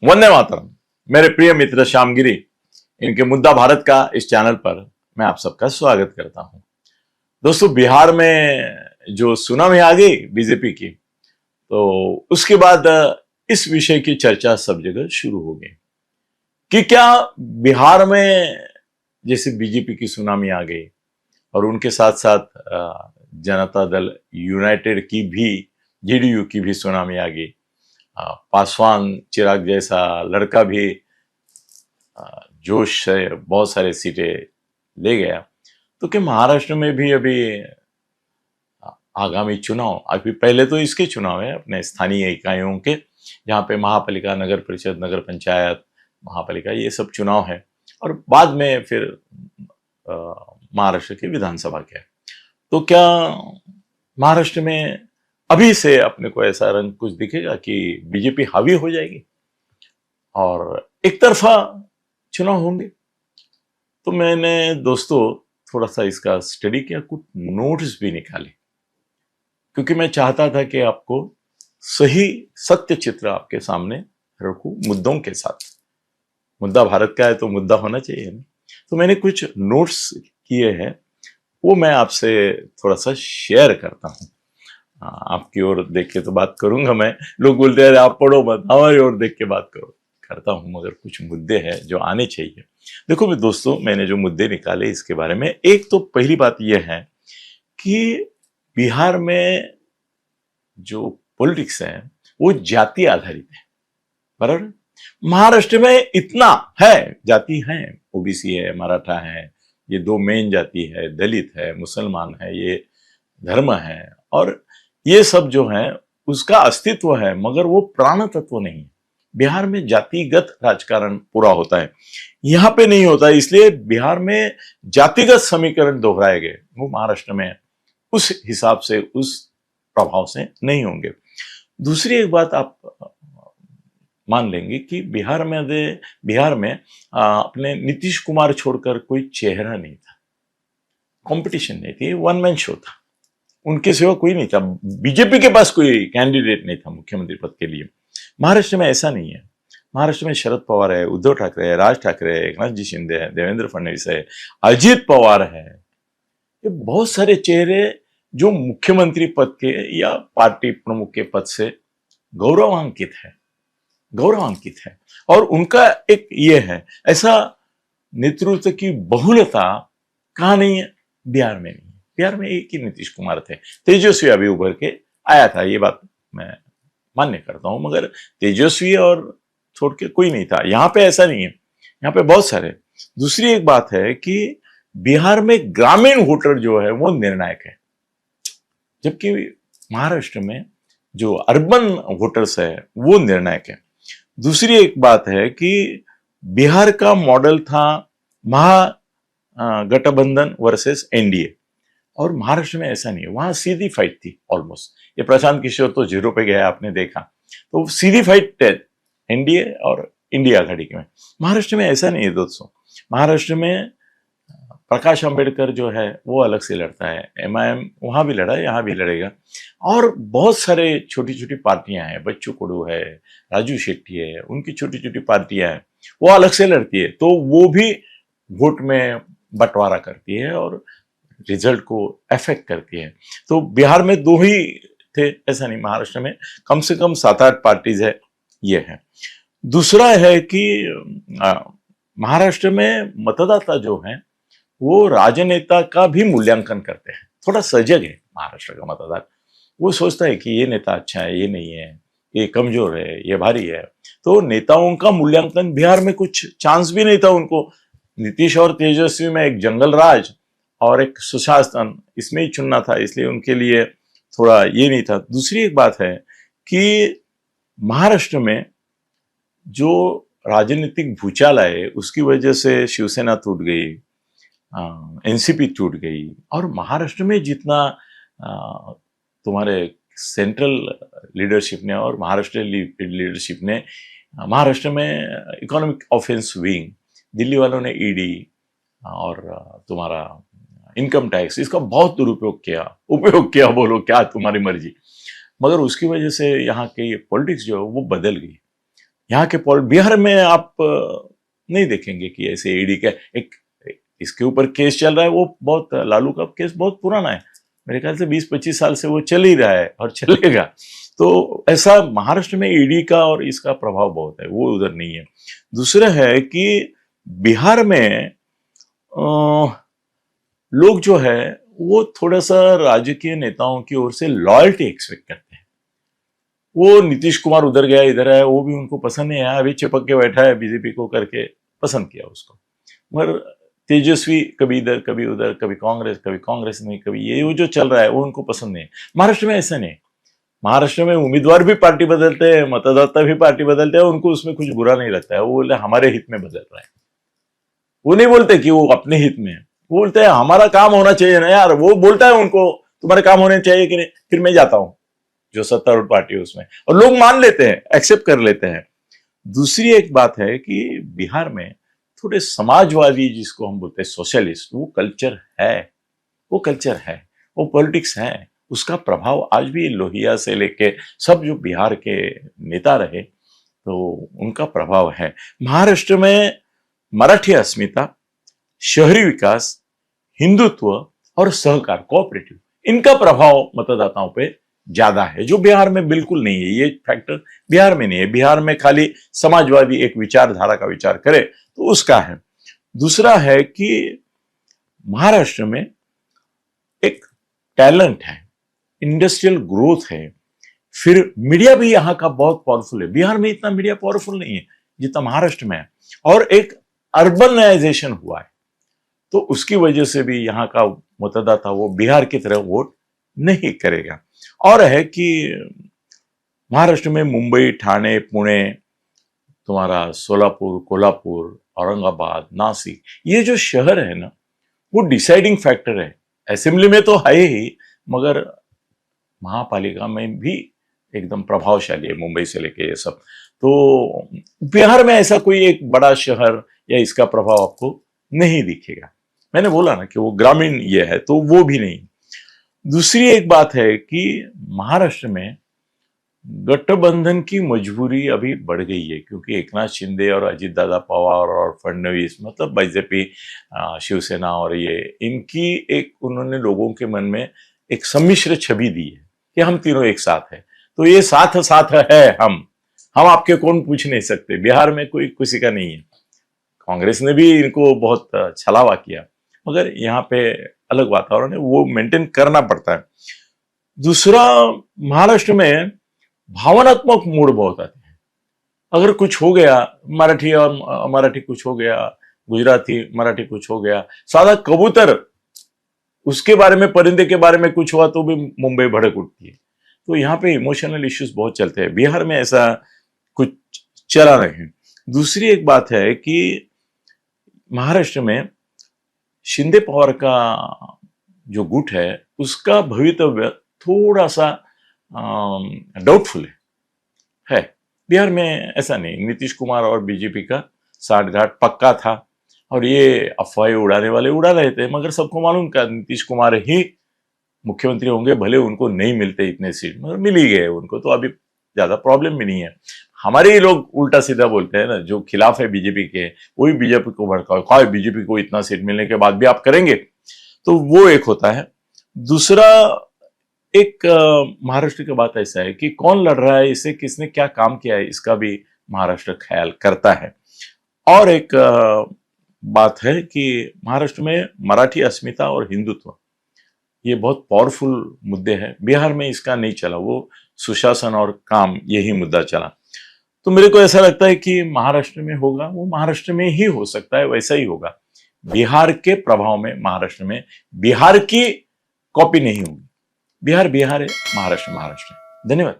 वंदे मातरम। मेरे प्रिय मित्र श्यामगिरी, इनके मुद्दा भारत का इस चैनल पर मैं आप सबका स्वागत करता हूं। दोस्तों, बिहार में जो सुनामी आ गई बीजेपी की, तो उसके बाद इस विषय की चर्चा सब जगह शुरू हो गई कि क्या बिहार में जैसे बीजेपी की सुनामी आ गई और उनके साथ साथ जनता दल यूनाइटेड की भी, जेडीयू की भी सुनामी आ गई। पासवान चिराग जैसा लड़का भी जोश से बहुत सारे सीटें ले गया। तो क्या महाराष्ट्र में भी अभी आगामी चुनाव, अभी पहले तो इसके चुनाव है अपने स्थानीय इकाइयों के, जहाँ पे महापालिका, नगर परिषद, नगर पंचायत, महापालिका, ये सब चुनाव है, और बाद में फिर महाराष्ट्र की विधानसभा के। तो क्या महाराष्ट्र में अभी से अपने को ऐसा रंग कुछ दिखेगा कि बीजेपी हावी हो जाएगी और एक तरफा चुनाव होंगे? तो मैंने दोस्तों थोड़ा सा इसका स्टडी किया, कुछ नोट्स भी निकाले, क्योंकि मैं चाहता था कि आपको सही सत्य चित्र आपके सामने रखूं मुद्दों के साथ। मुद्दा भारत का है तो मुद्दा होना चाहिए ना। तो मैंने कुछ नोट्स किए हैं, वो मैं आपसे थोड़ा सा शेयर करता हूं। आपकी ओर देख के तो बात करूंगा मैं, लोग बोलते हैं आप पढ़ो मत, हमारी ओर देख के बात करो, करता हूं, मगर कुछ मुद्दे हैं जो आने चाहिए। देखो भी दोस्तों, मैंने जो मुद्दे निकाले इसके बारे में, एक तो पहली बात यह है कि बिहार में जो पॉलिटिक्स है वो जाति आधारित है, बराबर। महाराष्ट्र में इतना है, जाति है, ओबीसी है, मराठा है, ये दो मेन जाति है, दलित है, मुसलमान है, ये धर्म है, और ये सब जो है उसका अस्तित्व है, मगर वो प्राण तत्व नहीं है। बिहार में जातिगत राजकारण पूरा होता है, यहां पे नहीं होता, इसलिए बिहार में जातिगत समीकरण दोहराए गए, वो महाराष्ट्र में उस हिसाब से, उस प्रभाव से नहीं होंगे। दूसरी एक बात आप मान लेंगे कि बिहार में अपने नीतीश कुमार छोड़कर कोई चेहरा नहीं था, कंपटीशन नहीं थी, वन मैन शो था, उनके सिवा कोई नहीं था, बीजेपी के पास कोई कैंडिडेट नहीं था मुख्यमंत्री पद के लिए। महाराष्ट्र में ऐसा नहीं है। महाराष्ट्र में शरद पवार है, उद्धव ठाकरे है, राज ठाकरे है, एकनाथ जी शिंदे है, देवेंद्र फडणवीस है, अजित पवार है, ये बहुत सारे चेहरे जो मुख्यमंत्री पद के या पार्टी प्रमुख के पद से गौरवान्वित है। और उनका एक ये है, ऐसा नेतृत्व की बहुलता कहां नहीं है? बिहार में नहीं है। बिहार में एक ही नीतीश कुमार थे, तेजस्वी अभी उभर के आया था, ये बात मैं मान्य करता हूं, मगर तेजस्वी और छोड़ के कोई नहीं था। यहां पे ऐसा नहीं है, यहाँ पे बहुत सारे। दूसरी एक बात है कि बिहार में ग्रामीण वोटर जो है वो निर्णायक है, जबकि महाराष्ट्र में जो अर्बन वोटर्स है वो निर्णायक है। दूसरी एक बात है कि बिहार का मॉडल था महागठबंधन वर्सेस एनडीए, और महाराष्ट्र में ऐसा नहीं है, वहां सीधी फाइट थी ऑलमोस्ट। ये प्रशांत किशोर तो 0 पे गया, आपने देखा, तो सीधी फाइट एनडीए और इंडिया आघाड़ी में। महाराष्ट्र में ऐसा नहीं है दोस्तों। महाराष्ट्र में प्रकाश अंबेडकर जो है वो अलग से लड़ता है, एमआईएम वहां भी लड़ा है, यहाँ भी लड़ेगा, और बहुत सारे छोटी छोटी पार्टियां हैं, बच्चू कडू है, राजू शेट्टी है, उनकी छोटी छोटी पार्टियां हैं, वो अलग से लड़ती है, तो वो भी वोट में बंटवारा करती है और रिजल्ट को अफेक्ट करती है। तो बिहार में 2 ही थे, ऐसा नहीं, महाराष्ट्र में कम से कम 7-8 पार्टीज है, ये है। दूसरा है कि महाराष्ट्र में मतदाता जो है वो राजनेता का भी मूल्यांकन करते हैं। थोड़ा सजग है महाराष्ट्र का मतदाता, वो सोचता है कि ये नेता अच्छा है, ये नहीं है, ये कमजोर है, ये भारी है। तो नेताओं का मूल्यांकन बिहार में कुछ चांस भी नहीं था उनको। नीतीश और तेजस्वी में एक जंगल राज और एक सुशासन, इसमें ही चुनना था, इसलिए उनके लिए थोड़ा ये नहीं था। दूसरी एक बात है कि महाराष्ट्र में जो राजनीतिक भूचाल आए उसकी वजह से शिवसेना टूट गई, एनसीपी टूट गई, और महाराष्ट्र में जितना तुम्हारे सेंट्रल लीडरशिप ने और महाराष्ट्र लीडरशिप ने महाराष्ट्र में इकोनॉमिक ऑफेंस विंग, दिल्ली वालों ने ईडी और तुम्हारा इनकम टैक्स, इसका बहुत दुरुपयोग किया, उपयोग किया, बोलो क्या तुम्हारी मर्जी, मगर उसकी वजह से यहाँ की पॉलिटिक्स जो है वो बदल गई। यहाँ के बिहार में आप नहीं देखेंगे कि ऐसे ईडी का एक इसके ऊपर केस चल रहा है, वो बहुत लालू का केस बहुत पुराना है, मेरे ख्याल से 20-25 साल से वो चल ही रहा है और चलेगा। तो ऐसा महाराष्ट्र में ईडी का और इसका प्रभाव बहुत है, वो उधर नहीं है। दूसरा है कि बिहार में लोग जो है वो थोड़ा सा राजकीय नेताओं की ओर से लॉयल्टी एक्सपेक्ट करते हैं। वो नीतीश कुमार उधर गया इधर आया, वो भी उनको पसंद नहीं आया, अभी चिपक के बैठा है बीजेपी को करके पसंद किया उसको। मगर तेजस्वी कभी इधर कभी उधर, कभी कांग्रेस नहीं, कभी ये वो जो चल रहा है वो उनको पसंद नहीं है। महाराष्ट्र में ऐसा नहीं, महाराष्ट्र में उम्मीदवार भी पार्टी बदलते हैं, मतदाता भी पार्टी बदलते हैं, उनको उसमें कुछ बुरा नहीं लगता है। वो बोलते हमारे हित में बदल रहा है, वो नहीं बोलते कि वो अपने हित में है, वो बोलते हैं हमारा काम होना चाहिए ना यार। वो बोलता है उनको तुम्हारे काम होने चाहिए कि नहीं, फिर मैं जाता हूं, जो सत्तारूढ़ पार्टी है उसमें, और लोग मान लेते हैं, एक्सेप्ट कर लेते हैं। दूसरी एक बात है कि बिहार में थोड़े समाजवादी, जिसको हम बोलते हैं सोशलिस्ट, वो कल्चर है, वो पॉलिटिक्स है, उसका प्रभाव आज भी लोहिया से लेके सब जो बिहार के नेता रहे तो उनका प्रभाव है। महाराष्ट्र में मराठी अस्मिता, शहरी विकास, हिंदुत्व और सहकार, कोऑपरेटिव, इनका प्रभाव मतदाताओं पे ज्यादा है, जो बिहार में बिल्कुल नहीं है। ये फैक्टर बिहार में नहीं है। बिहार में खाली समाजवादी एक विचारधारा का विचार करे तो उसका है। दूसरा है कि महाराष्ट्र में एक टैलेंट है, इंडस्ट्रियल ग्रोथ है, फिर मीडिया भी यहाँ का बहुत पावरफुल है। बिहार में इतना मीडिया पावरफुल नहीं है जितना महाराष्ट्र में है, और एक अर्बनाइजेशन हुआ है, तो उसकी वजह से भी यहाँ का मतदाता वो बिहार की तरह वोट नहीं करेगा। और है कि महाराष्ट्र में मुंबई, ठाणे, पुणे, तुम्हारा सोलापुर, कोल्हापुर, औरंगाबाद, नासिक, ये जो शहर है ना, वो डिसाइडिंग फैक्टर है। असेंबली में तो है ही, मगर महापालिका में भी एकदम प्रभावशाली है, मुंबई से लेके ये सब। तो बिहार में ऐसा कोई एक बड़ा शहर या इसका प्रभाव आपको नहीं दिखेगा। मैंने बोला ना कि वो ग्रामीण ये है, तो वो भी नहीं। दूसरी एक बात है कि महाराष्ट्र में गठबंधन की मजबूरी अभी बढ़ गई है, क्योंकि एकनाथ शिंदे और अजित दादा पवार और फडणवीस, मतलब बीजेपी, शिवसेना और ये, इनकी एक उन्होंने लोगों के मन में एक सम्मिश्र छवि दी है कि हम तीनों एक साथ है। तो ये साथ साथ है, हम आपके कौन पूछ नहीं सकते। बिहार में कोई किसी का नहीं है। कांग्रेस ने भी इनको बहुत छलावा किया, मगर यहाँ पे अलग वातावरण है, वो मेंटेन करना पड़ता है। दूसरा, महाराष्ट्र में भावनात्मक मूड बहुत आते हैं। अगर कुछ हो गया, मराठी और मराठी कुछ हो गया, गुजराती मराठी कुछ हो गया, सादा कबूतर उसके बारे में, परिंदे के बारे में कुछ हुआ तो भी मुंबई भड़क उठती है। तो यहाँ पे इमोशनल इश्यूज बहुत चलते हैं। बिहार में ऐसा कुछ चला नहीं। दूसरी एक बात है कि महाराष्ट्र में शिंदे पवार का जो गुट है उसका भवितव्य थोड़ा सा डाउटफुल है। बिहार में ऐसा नहीं, नीतीश कुमार और बीजेपी का साठगांठ पक्का था, और ये अफवाहें उड़ाने वाले उड़ा रहे थे, मगर सबको मालूम था नीतीश कुमार ही मुख्यमंत्री होंगे, भले उनको नहीं मिलते इतने सीट, मगर मिल ही गए उनको, तो अभी ज्यादा प्रॉब्लम भी नहीं है। हमारे ही लोग उल्टा सीधा बोलते हैं ना, जो खिलाफ है बीजेपी के, वही बीजेपी को भड़काओ, कहा बीजेपी को इतना सीट मिलने के बाद भी आप करेंगे, तो वो एक होता है। दूसरा, एक महाराष्ट्र की बात ऐसा है कि कौन लड़ रहा है, इसे किसने क्या काम किया है, इसका भी महाराष्ट्र ख्याल करता है। और एक बात है कि महाराष्ट्र में मराठी अस्मिता और हिंदुत्व, ये बहुत पावरफुल मुद्दे हैं। बिहार में इसका नहीं चला, वो सुशासन और काम, यही मुद्दा चला। तो मेरे को ऐसा लगता है कि महाराष्ट्र में होगा, वो महाराष्ट्र में ही हो सकता है, वैसा ही होगा। बिहार के प्रभाव में महाराष्ट्र में बिहार की कॉपी नहीं होगी। बिहार बिहार है, महाराष्ट्र महाराष्ट्र है। धन्यवाद।